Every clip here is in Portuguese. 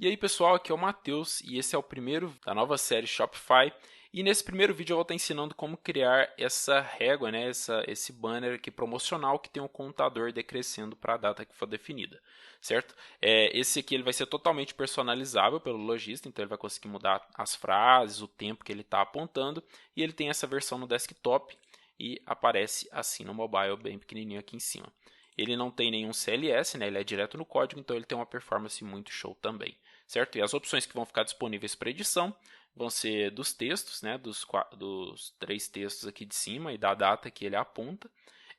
E aí pessoal, aqui é o Matheus e esse é o primeiro da nova série Shopify. E nesse primeiro vídeo eu vou estar ensinando como criar essa régua, né, esse banner aqui promocional que tem um contador decrescendo para a data que for definida, certo? Esse aqui ele vai ser totalmente personalizável pelo lojista, então ele vai conseguir mudar as frases, o tempo que ele está apontando. E ele tem essa versão no desktop e aparece assim no mobile, bem pequenininho aqui em cima. Ele não tem nenhum CLS, né, ele é direto no código, então ele tem uma performance muito show também, certo? E as opções que vão ficar disponíveis para edição vão ser dos textos, né, dos 3 textos aqui de cima e da data que ele aponta,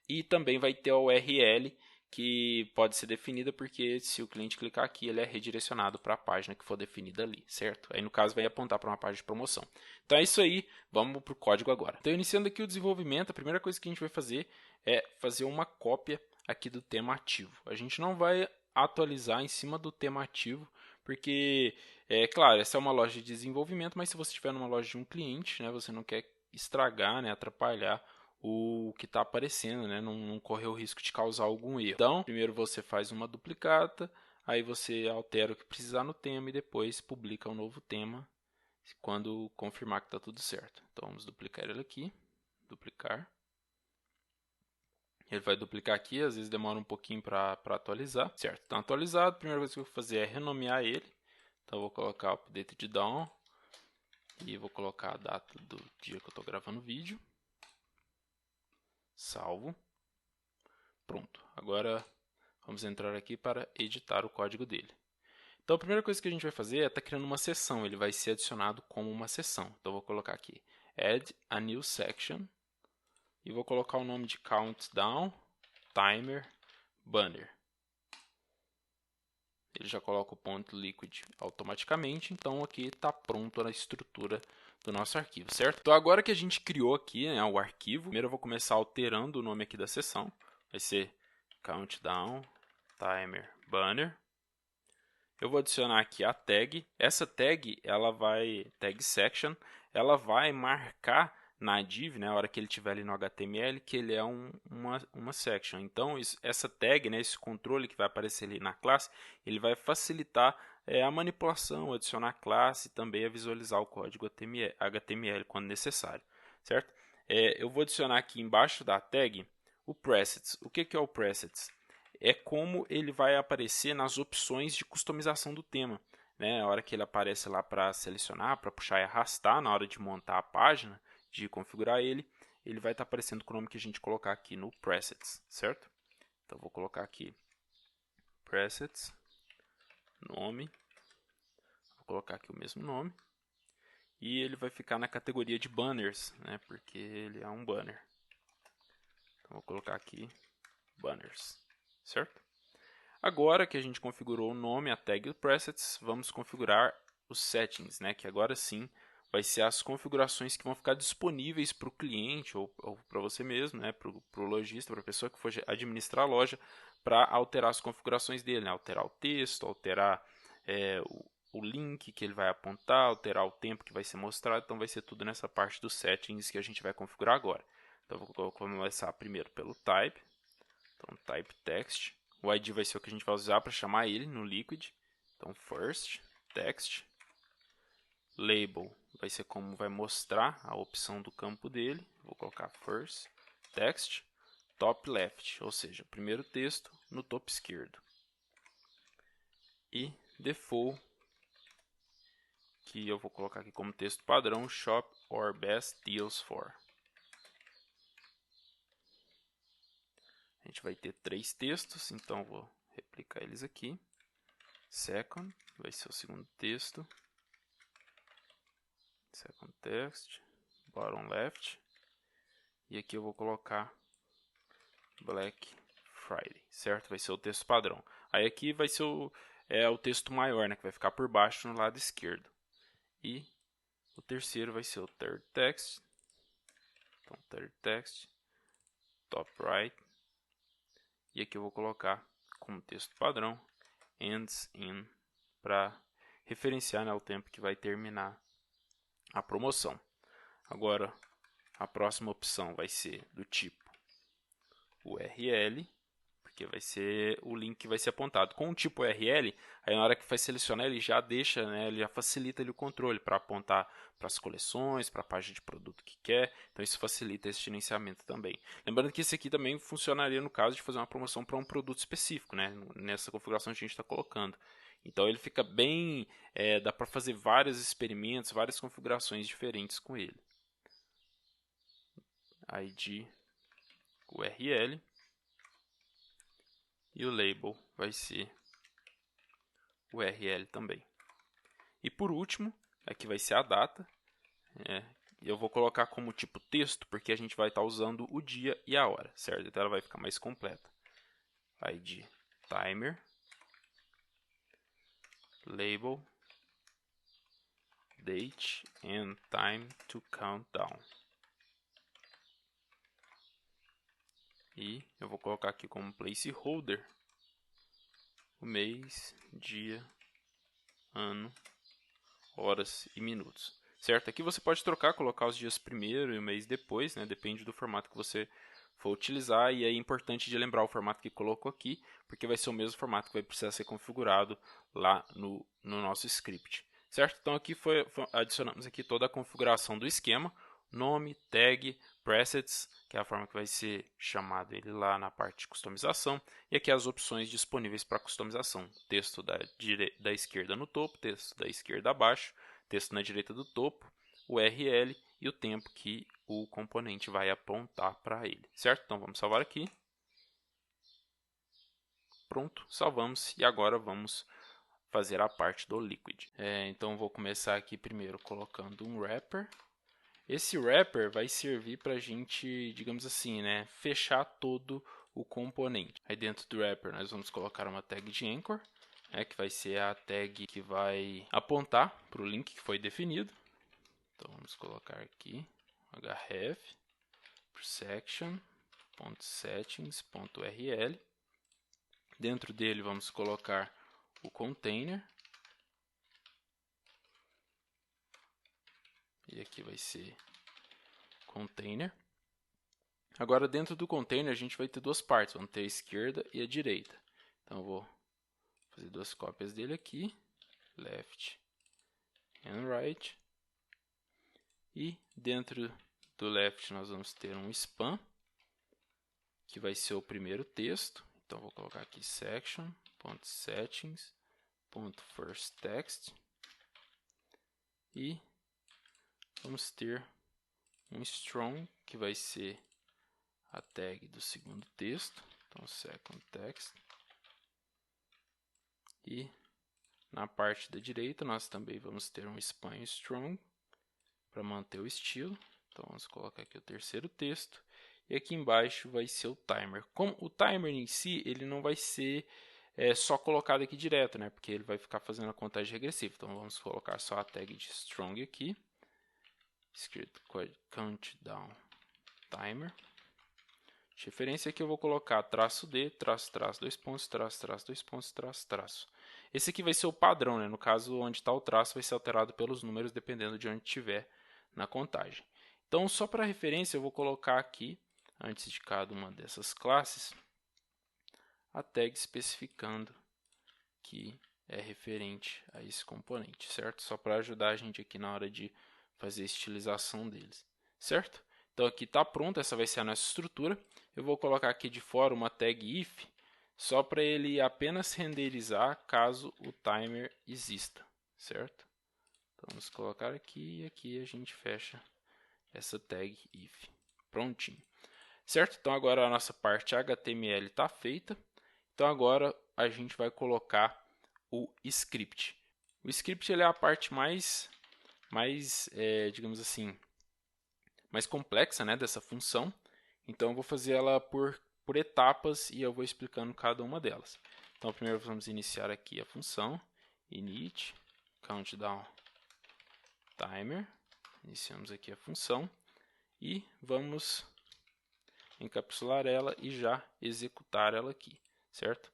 e também vai ter a URL que pode ser definida porque se o cliente clicar aqui ele é redirecionado para a página que for definida ali, certo? Aí no caso vai apontar para uma página de promoção. Então é isso aí, vamos para o código agora. Então iniciando aqui o desenvolvimento, a primeira coisa que a gente vai fazer é fazer uma cópia aqui do tema ativo. A gente não vai atualizar em cima do tema ativo, porque, claro, essa é uma loja de desenvolvimento, mas se você estiver numa loja de um cliente, né, você não quer estragar, né, atrapalhar o que está aparecendo, né, não correr o risco de causar algum erro. Então, primeiro você faz uma duplicata, aí você altera o que precisar no tema e depois publica o novo tema quando confirmar que está tudo certo. Então, vamos duplicar ele aqui, duplicar. Ele vai duplicar aqui, às vezes demora um pouquinho para atualizar. Certo, está atualizado. A primeira coisa que eu vou fazer é renomear ele. Então eu vou colocar update down e vou colocar a data do dia que eu estou gravando o vídeo. Salvo. Pronto. Agora vamos entrar aqui para editar o código dele. Então a primeira coisa que a gente vai fazer é estar criando uma seção. Ele vai ser adicionado como uma seção. Então eu vou colocar aqui add a new section e vou colocar o nome de countdown timer banner. Ele já coloca o ponto liquid automaticamente, então aqui está pronto a estrutura do nosso arquivo, certo? Então agora que a gente criou aqui, né, o arquivo, primeiro eu vou começar alterando o nome aqui da seção, vai ser countdown timer banner. Eu vou adicionar aqui a tag, essa tag, tag section, ela vai marcar na div, né, a hora que ele estiver ali no HTML, que ele é uma section. Então, essa tag, né, esse controle que vai aparecer ali na classe, ele vai facilitar a manipulação, adicionar classe e também a visualizar o código HTML quando necessário, certo? Eu vou adicionar aqui embaixo da tag o presets. O que é o presets? É como ele vai aparecer nas opções de customização do tema. Né? A hora que ele aparece lá para selecionar, para puxar e arrastar na hora de montar a página, de configurar ele, ele vai estar aparecendo com o nome que a gente colocar aqui no presets, certo? Então vou colocar aqui presets, nome, vou colocar aqui o mesmo nome, e ele vai ficar na categoria de banners, né? Porque ele é um banner. Então vou colocar aqui banners, certo? Agora que a gente configurou o nome, a tag presets, vamos configurar os settings, né? Que agora sim vai ser as configurações que vão ficar disponíveis para o cliente ou para você mesmo, né? Para o lojista, para a pessoa que for administrar a loja, para alterar as configurações dele, né? Alterar o texto, alterar o link que ele vai apontar, alterar o tempo que vai ser mostrado. Então vai ser tudo nessa parte dos settings que a gente vai configurar agora. Então vou começar primeiro pelo type. Então type text. O ID vai ser o que a gente vai usar para chamar ele no Liquid. Então first text. Label vai ser como vai mostrar a opção do campo dele. Vou colocar first text top left, ou seja, primeiro texto no topo esquerdo. E default, que eu vou colocar aqui como texto padrão, shop or best deals for. A gente vai ter 3 textos, então vou replicar eles aqui. Second vai ser o segundo texto. Second text, bottom left. E aqui eu vou colocar Black Friday, certo? Vai ser o texto padrão. Aí aqui vai ser o texto maior, né? Que vai ficar por baixo no lado esquerdo. E o terceiro vai ser o third text. Então, third text, top right. E aqui eu vou colocar como texto padrão ends in para referenciar, né, o tempo que vai terminar a promoção. Agora, a próxima opção vai ser do tipo URL, porque porque vai ser o link que vai ser apontado. Com o tipo URL, aí na hora que vai selecionar, ele já deixa, né, ele já facilita o controle para apontar para as coleções, para a página de produto que quer. Então isso facilita esse gerenciamento também. Lembrando que esse aqui também funcionaria no caso de fazer uma promoção para um produto específico, né, nessa configuração que a gente está colocando. Então ele fica bem, dá para fazer vários experimentos, várias configurações diferentes com ele. ID URL e o label vai ser URL também. E por último, aqui vai ser a data. Eu vou colocar como tipo texto, porque a gente vai estar usando o dia e a hora, certo? Então ela vai ficar mais completa. ID timer, label, date and time to count down. E eu vou colocar aqui como placeholder o mês, dia, ano, horas e minutos. Certo? Aqui você pode trocar, colocar os dias primeiro e o mês depois, né? Depende do formato que você for utilizar. E é importante de lembrar o formato que colocou aqui, porque vai ser o mesmo formato que vai precisar ser configurado lá no nosso script. Certo? Então aqui adicionamos aqui toda a configuração do esquema, nome, tag, presets, que é a forma que vai ser chamado ele lá na parte de customização, e aqui as opções disponíveis para customização: texto da esquerda no topo, texto da esquerda abaixo, texto na direita do topo, o URL e o tempo que o componente vai apontar para ele, certo? Então vamos salvar aqui. Pronto, salvamos e agora vamos fazer a parte do Liquid. Então vou começar aqui primeiro colocando um wrapper. Esse wrapper vai servir para a gente, digamos assim, né, fechar todo o componente. Aí dentro do wrapper nós vamos colocar uma tag de anchor, que vai ser a tag que vai apontar para o link que foi definido. Então vamos colocar aqui href section.settings.url. Dentro dele vamos colocar o container. E aqui vai ser container. Agora dentro do container a gente vai ter duas partes, vamos ter a esquerda e a direita. Então eu vou fazer duas cópias dele aqui, left and right. E dentro do left nós vamos ter um span, que vai ser o primeiro texto. Então vou colocar aqui section.settings.firstText. E vamos ter um strong, que vai ser a tag do segundo texto. Então second text. E na parte da direita nós também vamos ter um span strong para manter o estilo. Então vamos colocar aqui o terceiro texto. E aqui embaixo vai ser o timer. Como o timer em si, ele não vai ser só colocado aqui direto, né? Porque ele vai ficar fazendo a contagem regressiva. Então vamos colocar só a tag de strong aqui. Escrito countdown timer. De referência aqui eu vou colocar traço D, traço, dois pontos, traço, dois pontos, traço. Esse aqui vai ser o padrão, né? No caso, onde está o traço vai ser alterado pelos números, dependendo de onde estiver na contagem. Então, só para referência, eu vou colocar aqui, antes de cada uma dessas classes, a tag especificando que é referente a esse componente, certo? Só para ajudar a gente aqui na hora de fazer a estilização deles, certo? Então aqui está pronto, essa vai ser a nossa estrutura. Eu vou colocar aqui de fora uma tag if, só para ele apenas renderizar caso o timer exista, certo? Então vamos colocar aqui e aqui a gente fecha essa tag if. Prontinho. Certo? Então agora a nossa parte HTML está feita. Então agora a gente vai colocar o script. O script ele é a parte mais digamos assim, mais complexa, né, dessa função. Então eu vou fazer ela por etapas e eu vou explicando cada uma delas. Então primeiro vamos iniciar aqui a função init countdown timer. Iniciamos aqui a função e vamos encapsular ela e já executar ela aqui, certo?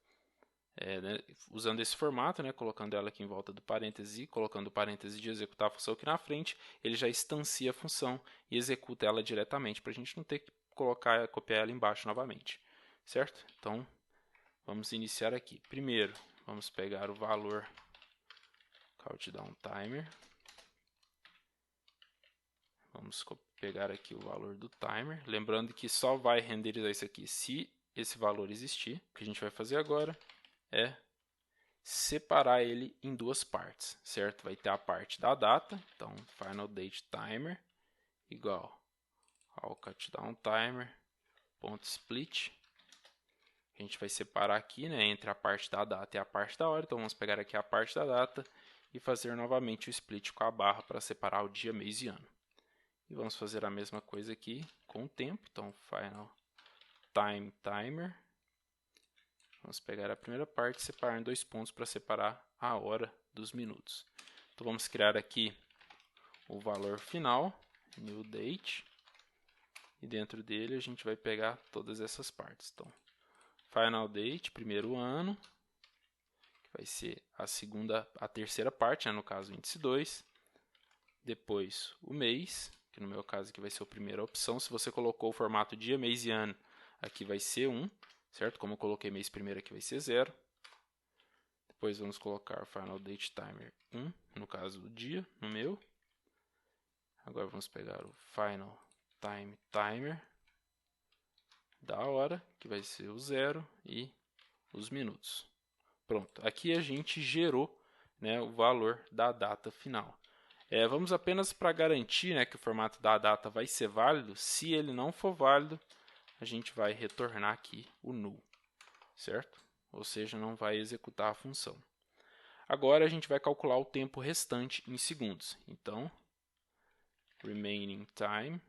Né, usando esse formato, né, colocando ela aqui em volta do parêntese e colocando o parêntese de executar a função aqui na frente, ele já instancia a função e executa ela diretamente, para a gente não ter que copiar ela embaixo novamente, certo? Então, vamos iniciar aqui. Primeiro, vamos pegar o valor countdown timer. Vamos pegar aqui o valor do timer. Lembrando que só vai renderizar isso aqui se esse valor existir. O que a gente vai fazer agora é separar ele em duas partes, certo? Vai ter a parte da data, então final date timer igual ao countdown timer ponto split. A gente vai separar aqui, né, entre a parte da data e a parte da hora. Então vamos pegar aqui a parte da data e fazer novamente o split com a barra para separar o dia, mês e ano. E vamos fazer a mesma coisa aqui com o tempo. Então final time timer. Vamos pegar a primeira parte e separar em 2 pontos para separar a hora dos minutos. Então vamos criar aqui o valor final, new date, e dentro dele a gente vai pegar todas essas partes. Então, final date, primeiro ano, que vai ser a terceira parte, né, no caso o índice 2. Depois o mês, que no meu caso aqui vai ser a primeira opção. Se você colocou o formato dia, mês e ano, aqui vai ser 1. Certo? Como eu coloquei mês primeiro, aqui vai ser 0. Depois vamos colocar final date timer 1, no caso o dia, no meu. Agora vamos pegar o final time timer da hora, que vai ser o 0, e os minutos. Pronto, aqui a gente gerou, né, o valor da data final. Vamos apenas para garantir, né, que o formato da data vai ser válido. Se ele não for válido, a gente vai retornar aqui o null, certo? Ou seja, não vai executar a função. Agora a gente vai calcular o tempo restante em segundos. Então, remaining time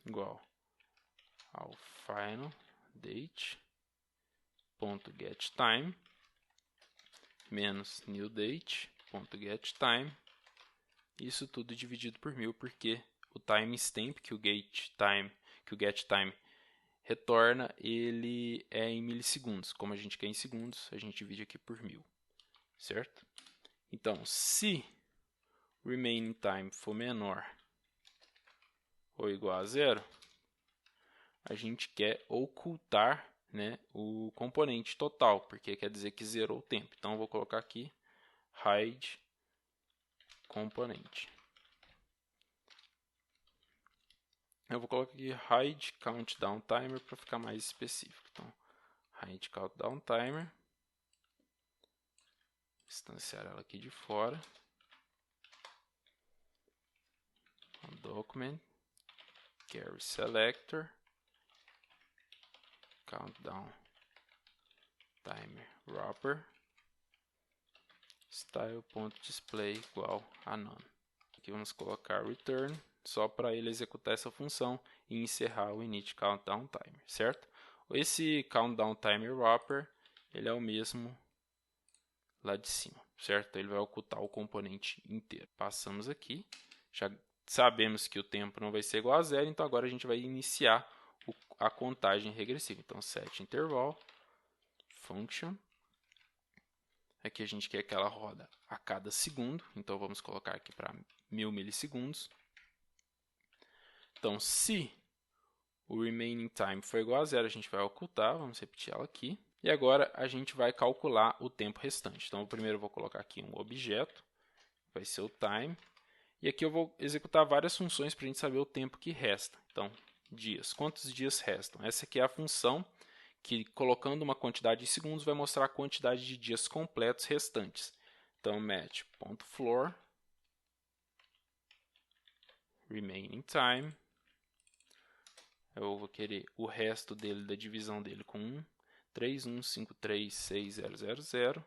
igual ao final date ponto get time menos new date ponto get time. Isso tudo dividido por 1000, porque o timestamp que o get time retorna, ele é em milissegundos. Como a gente quer em segundos, a gente divide aqui por 1000, certo? Então, se o remaining time for menor ou igual a 0, a gente quer ocultar, né, o componente total, porque quer dizer que zerou o tempo. Então, eu vou colocar aqui hide componente. Eu vou colocar aqui hide countdown timer para ficar mais específico. Então, hide countdown timer. Instanciar ela aqui de fora. Document. Carry selector. Countdown timer wrapper. Style.display igual a none. Aqui vamos colocar return, só para ele executar essa função e encerrar o init countdown timer, certo? Esse countdown timer wrapper, ele é o mesmo lá de cima, certo? Ele vai ocultar o componente inteiro. Passamos aqui, já sabemos que o tempo não vai ser igual a 0, então agora a gente vai iniciar a contagem regressiva. Então, set interval, function. Aqui a gente quer que ela roda a cada segundo, então vamos colocar aqui para 1000 milissegundos. Então, se o remaining time for igual a 0, a gente vai ocultar, vamos repetir ela aqui. E agora a gente vai calcular o tempo restante. Então, primeiro eu vou colocar aqui um objeto, vai ser o time. E aqui eu vou executar várias funções para a gente saber o tempo que resta. Então, dias. Quantos dias restam? Essa aqui é a função que, colocando uma quantidade de segundos, vai mostrar a quantidade de dias completos restantes. Então, match.floor, remaining time. Eu vou querer o resto dele, da divisão dele, com 131536000.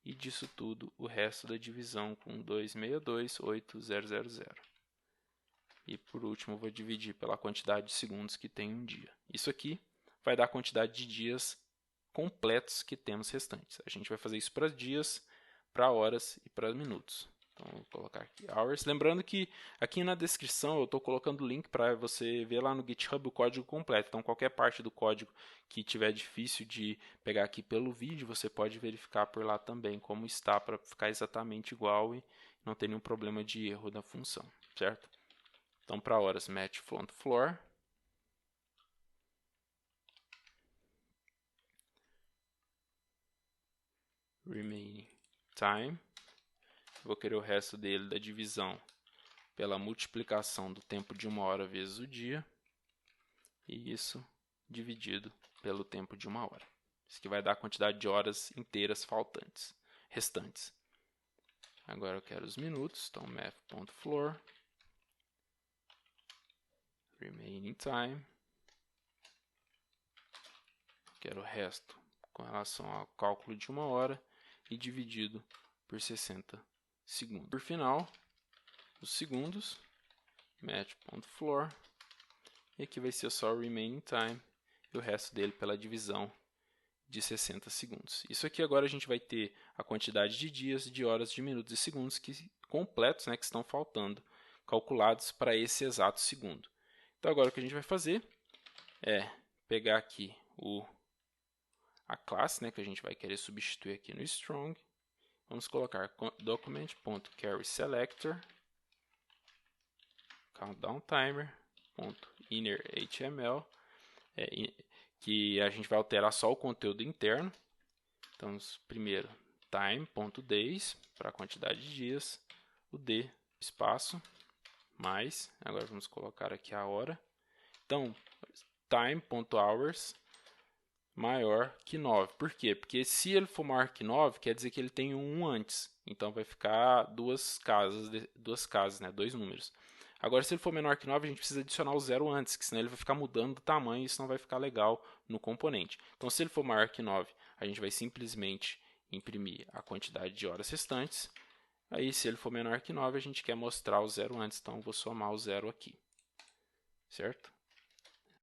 E disso tudo, o resto da divisão com 2628000. E por último, eu vou dividir pela quantidade de segundos que tem um dia. Isso aqui vai dar a quantidade de dias completos que temos restantes. A gente vai fazer isso para dias, para horas e para minutos. Então, vou colocar aqui hours. Lembrando que aqui na descrição eu estou colocando o link para você ver lá no GitHub o código completo. Então, qualquer parte do código que tiver difícil de pegar aqui pelo vídeo, você pode verificar por lá também como está, para ficar exatamente igual e não ter nenhum problema de erro da função, certo? Então, para horas, match front floor. remaining time. Vou querer o resto dele da divisão pela multiplicação do tempo de 1 hora vezes o dia. E isso dividido pelo tempo de 1 hora. Isso que vai dar a quantidade de horas inteiras restantes. Agora eu quero os minutos, então math.floor, remaining time. Quero o resto com relação ao cálculo de 1 hora e dividido por 60 segundos. Por final, os segundos, math.floor, e aqui vai ser só o remaining time e o resto dele pela divisão de 60 segundos. Isso aqui agora a gente vai ter a quantidade de dias, de horas, de minutos e segundos completos, né, que estão faltando, calculados para esse exato segundo. Então agora o que a gente vai fazer é pegar aqui a classe, né, que a gente vai querer substituir aqui no strong. Vamos colocar document.carrySelector, countdowntimer.innerHTML, que a gente vai alterar só o conteúdo interno. Então, primeiro, time.days, para a quantidade de dias, o d, espaço, mais, agora vamos colocar aqui a hora. Então, time.hours maior que 9. Por quê? Porque se ele for maior que 9, quer dizer que ele tem um antes. Então, vai ficar duas casas, né? Dois números. Agora, se ele for menor que 9, a gente precisa adicionar o 0 antes, que senão ele vai ficar mudando do tamanho e isso não vai ficar legal no componente. Então, se ele for maior que 9, a gente vai simplesmente imprimir a quantidade de horas restantes. Aí, se ele for menor que 9, a gente quer mostrar o 0 antes, então eu vou somar o 0 aqui. Certo?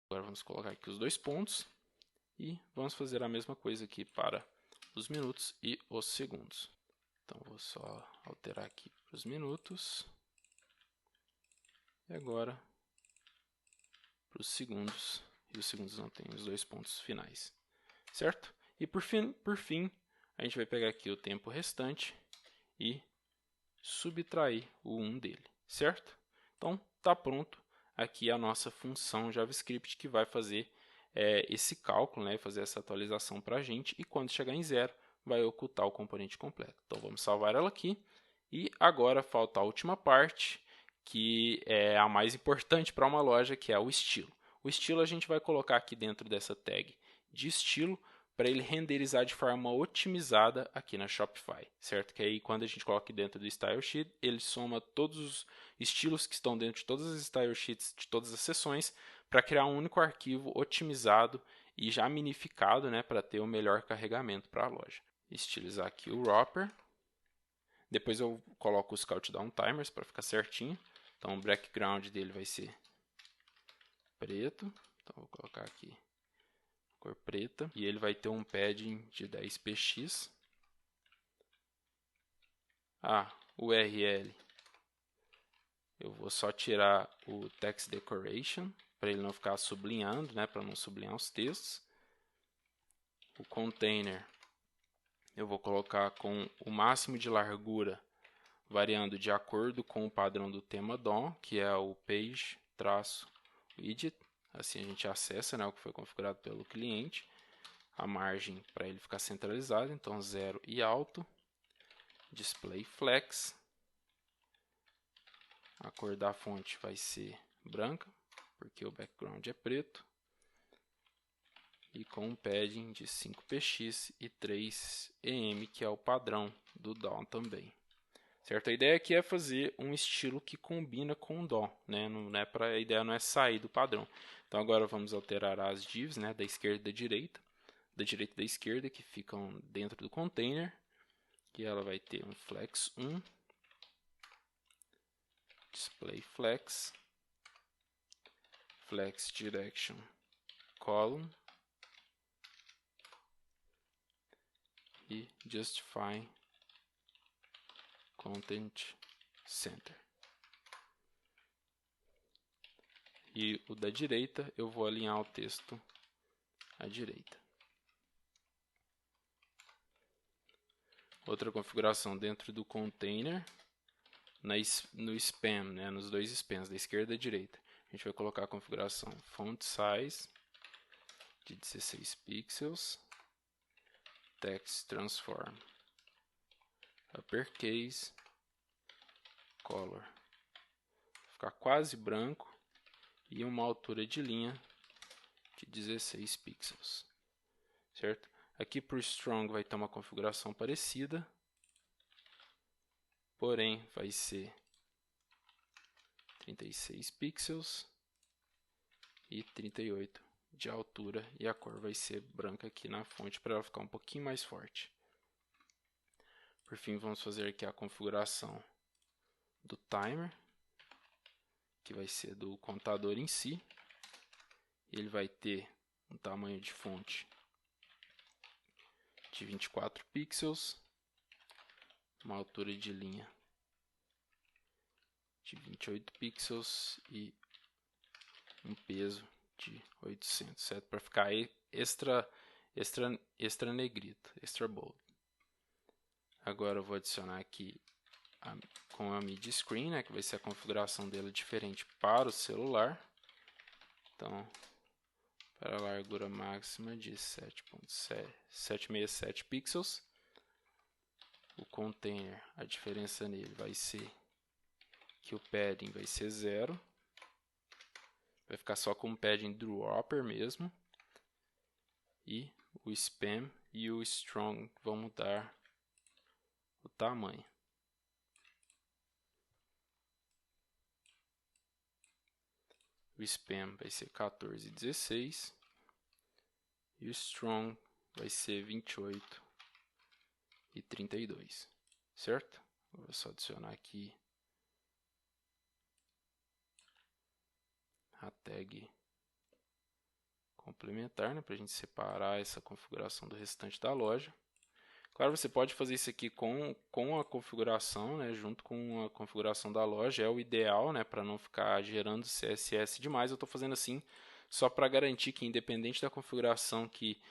Agora, vamos colocar aqui os dois pontos. E vamos fazer a mesma coisa aqui para os minutos e os segundos. Então, vou só alterar aqui para os minutos. E agora, para os segundos. E os segundos não tem os dois pontos finais. Certo? E por fim, a gente vai pegar aqui o tempo restante e subtrair o 1 dele. Certo? Então, está pronto aqui a nossa função JavaScript que vai fazer esse cálculo, né, fazer essa atualização para a gente, e quando chegar em 0, vai ocultar o componente completo. Então, vamos salvar ela aqui, e agora falta a última parte, que é a mais importante para uma loja, que é o estilo. O estilo a gente vai colocar aqui dentro dessa tag de estilo, para ele renderizar de forma otimizada aqui na Shopify, certo? Que aí quando a gente coloca aqui dentro do Style Sheet, ele soma todos os estilos que estão dentro de todas as Style Sheets de todas as seções, para criar um único arquivo otimizado e já minificado, né, para ter o melhor carregamento para a loja. Estilizar aqui o wrapper. Depois eu coloco os countdown timers para ficar certinho. Então o background dele vai ser preto. Então vou colocar aqui cor preta. E ele vai ter um padding de 10px. A URL. Eu vou só tirar o text decoration, para ele não ficar sublinhando, né, para não sublinhar os textos. O container eu vou colocar com o máximo de largura variando de acordo com o padrão do tema DOM, que é o page-widget. Assim a gente acessa, né, o que foi configurado pelo cliente. A margem para ele ficar centralizado, então 0 e alto. Display flex. A cor da fonte vai ser branca, porque o background é preto. E com um padding de 5px e 3em, que é o padrão do DOM também. Certo? A ideia aqui é fazer um estilo que combina com o DOM, né? A ideia não é sair do padrão. Então agora vamos alterar as divs, né, da esquerda e da direita e da esquerda, que ficam dentro do container. Que ela vai ter um flex 1, display flex, flex direction column e justify content center. E o da direita eu vou alinhar o texto à direita. Outra configuração dentro do container, no span, né, nos dois spans, da esquerda e da direita. A gente vai colocar a configuração font size de 16 pixels, text transform uppercase color. Ficar quase branco e uma altura de linha de 16 pixels, certo? Aqui para o strong vai ter uma configuração parecida, porém vai ser 36 pixels e 38 de altura, e a cor vai ser branca aqui na fonte para ela ficar um pouquinho mais forte. Por fim, vamos fazer aqui a configuração do timer, que vai ser do contador em si. Ele vai ter um tamanho de fonte de 24 pixels, uma altura de linha de 28 pixels e um peso de 800, certo? Para ficar extra negrito, extra bold. Agora eu vou adicionar aqui com a mid screen, né, que vai ser a configuração dela diferente para o celular. Então, para a largura máxima de 767 pixels. O container, a diferença nele vai ser que o padding vai ser 0. Vai ficar só com o padding dropper mesmo. E o spam e o strong vão mudar o tamanho. O spam vai ser 14,16 e o strong vai ser 28 e 32, certo? Vou só adicionar aqui a tag complementar, né, para a gente separar essa configuração do restante da loja. Claro, você pode fazer isso aqui com a configuração, né, junto com a configuração da loja, é o ideal, né, para não ficar gerando CSS demais. Eu estou fazendo assim só para garantir que, independente da configuração que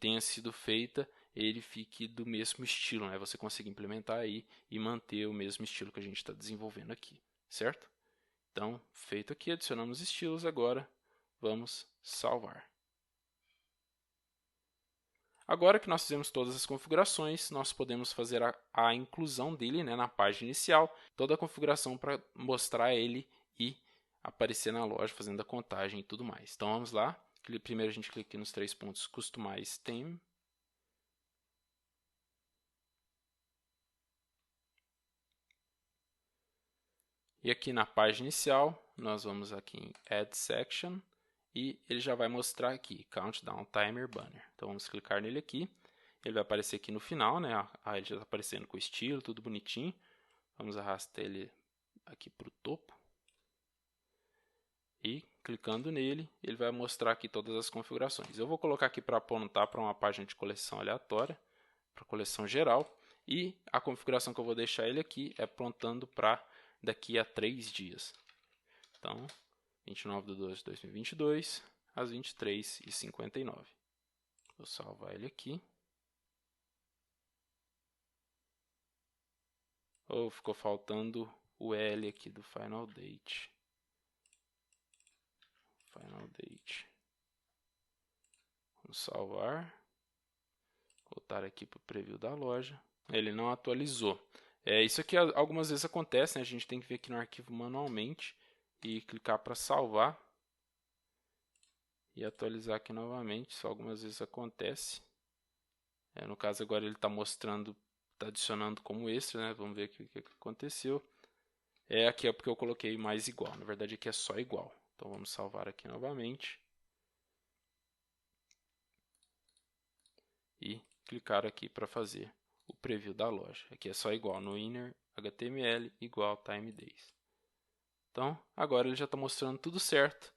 tenha sido feita, ele fique do mesmo estilo, né? Você consiga implementar aí e manter o mesmo estilo que a gente está desenvolvendo aqui, certo? Então, feito aqui, adicionamos estilos, agora vamos salvar. Agora que nós fizemos todas as configurações, nós podemos fazer a inclusão dele, né, na página inicial, toda a configuração para mostrar ele e aparecer na loja, fazendo a contagem e tudo mais. Então vamos lá. Primeiro a gente clica aqui nos 3 pontos Customize Theme. E aqui na página inicial, nós vamos aqui em Add Section e ele já vai mostrar aqui Countdown Timer Banner. Então vamos clicar nele aqui. Ele vai aparecer aqui no final, né? Ele já está aparecendo com o estilo, tudo bonitinho. Vamos arrastar ele aqui para o topo. E clicando nele, ele vai mostrar aqui todas as configurações. Eu vou colocar aqui para apontar para uma página de coleção aleatória, para coleção geral. E a configuração que eu vou deixar ele aqui é apontando para daqui a 3 dias. Então, 29/12/2022, às 23h59. Vou salvar ele aqui. Oh, ficou faltando o L aqui do Final Date. Final Date. Vamos salvar. Voltar aqui para o preview da loja. Ele não atualizou. Isso aqui algumas vezes acontece, né? A gente tem que vir aqui no arquivo manualmente e clicar para salvar. E atualizar aqui novamente. Isso algumas vezes acontece. No caso agora ele está mostrando, está adicionando como extra, né? Vamos ver aqui o que aconteceu. Aqui é porque eu coloquei mais igual. Na verdade aqui é só igual. Então vamos salvar aqui novamente. E clicar aqui para fazer o preview da loja. Aqui é só igual no inner HTML igual time days. Então agora ele já está mostrando tudo certo.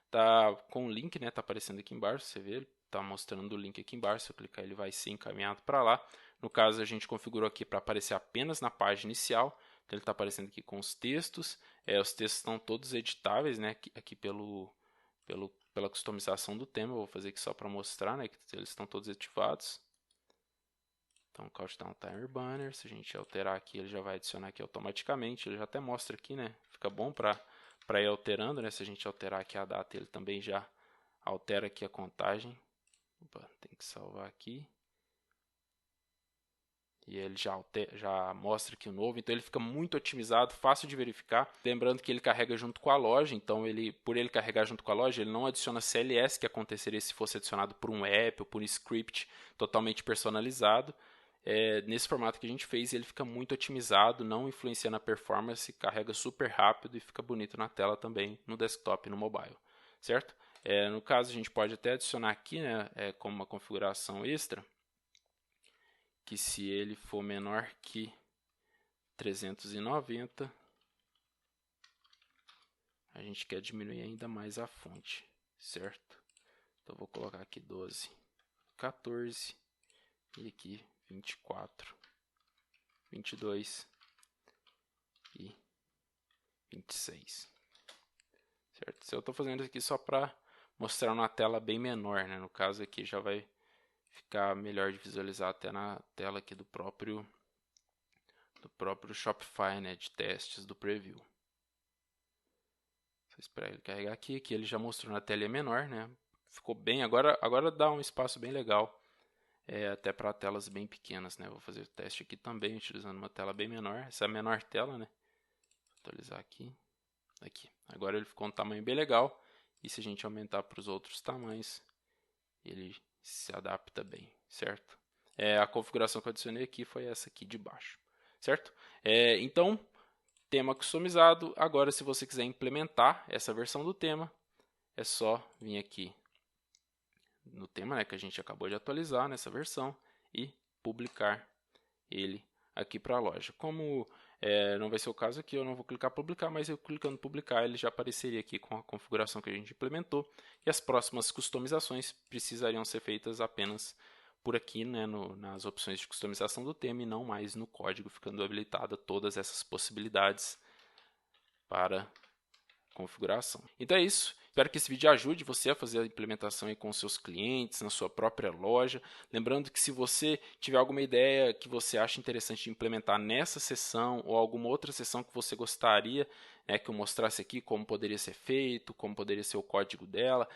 Tá com o link, né? Tá aparecendo aqui embaixo, você vê, tá mostrando o link aqui embaixo. Se eu clicar, ele vai ser encaminhado para lá. No caso, a gente configurou aqui para aparecer apenas na página inicial. Então, ele está aparecendo aqui com os textos. Os textos estão todos editáveis, né? Aqui pela customização do tema. Eu vou fazer aqui só para mostrar, né? Que eles estão todos ativados. Então, Countdown Timer Banner. Se a gente alterar aqui, ele já vai adicionar aqui automaticamente. Ele já até mostra aqui, né? Fica bom para ir alterando, né? Se a gente alterar aqui a data, ele também já altera aqui a contagem. Opa, tem que salvar aqui. e ele já mostra aqui o novo, então ele fica muito otimizado, fácil de verificar. Lembrando que ele carrega junto com a loja, então por ele carregar junto com a loja, ele não adiciona CLS, que aconteceria se fosse adicionado por um app ou por um script totalmente personalizado. Nesse formato que a gente fez, ele fica muito otimizado, não influencia na performance, carrega super rápido e fica bonito na tela também, no desktop e no mobile, certo? No caso, a gente pode até adicionar aqui, né, como uma configuração extra, que se ele for menor que 390, a gente quer diminuir ainda mais a fonte, certo? Então vou colocar aqui 12, 14 e aqui 24, 22 e 26, certo? Se eu estou fazendo isso aqui só para mostrar uma tela bem menor, né? No caso aqui já vai ficar melhor de visualizar até na tela aqui do próprio Shopify, né, de testes do preview. Só esperar ele carregar aqui, que ele já mostrou na tela menor, né? Ficou bem, agora dá um espaço bem legal, até para telas bem pequenas, né? Vou fazer o teste aqui também, utilizando uma tela bem menor, essa é a menor tela, né? Vou atualizar aqui. Agora ele ficou um tamanho bem legal, e se a gente aumentar para os outros tamanhos, ele se adapta bem, certo? A configuração que eu adicionei aqui foi essa aqui de baixo, certo? Então, tema customizado. Agora, se você quiser implementar essa versão do tema, é só vir aqui no tema, né, que a gente acabou de atualizar nessa versão, e publicar ele aqui para a loja. Como não vai ser o caso aqui, eu não vou clicar publicar, mas eu clicando publicar, ele já apareceria aqui com a configuração que a gente implementou, e as próximas customizações precisariam ser feitas apenas por aqui, né, nas opções de customização do tema, e não mais no código, ficando habilitada todas essas possibilidades para configuração. Então é isso. Espero que esse vídeo ajude você a fazer a implementação aí com seus clientes, na sua própria loja. Lembrando que se você tiver alguma ideia que você acha interessante de implementar nessa sessão ou alguma outra sessão que você gostaria, que eu mostrasse aqui como poderia ser feito, como poderia ser o código dela.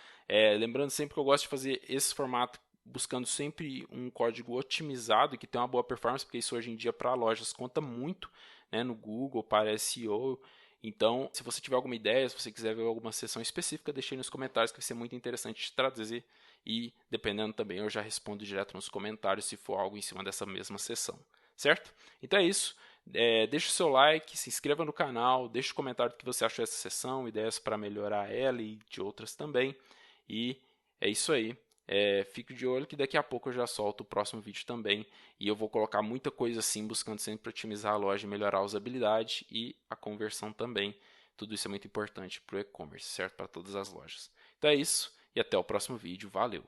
Lembrando sempre que eu gosto de fazer esse formato buscando sempre um código otimizado que tenha uma boa performance, porque isso hoje em dia para lojas conta muito, né, no Google, para SEO. Então, se você tiver alguma ideia, se você quiser ver alguma sessão específica, deixe aí nos comentários que vai ser muito interessante de traduzir, e dependendo também eu já respondo direto nos comentários se for algo em cima dessa mesma sessão, certo? Então é isso, deixa o seu like, se inscreva no canal, deixe o comentário do que você achou dessa sessão, ideias para melhorar ela e de outras também, e é isso aí. Fique de olho que daqui a pouco eu já solto o próximo vídeo também, e eu vou colocar muita coisa assim, buscando sempre otimizar a loja, melhorar a usabilidade e a conversão também. Tudo isso é muito importante para o e-commerce, certo? Para todas as lojas. Então é isso, e até o próximo vídeo. Valeu!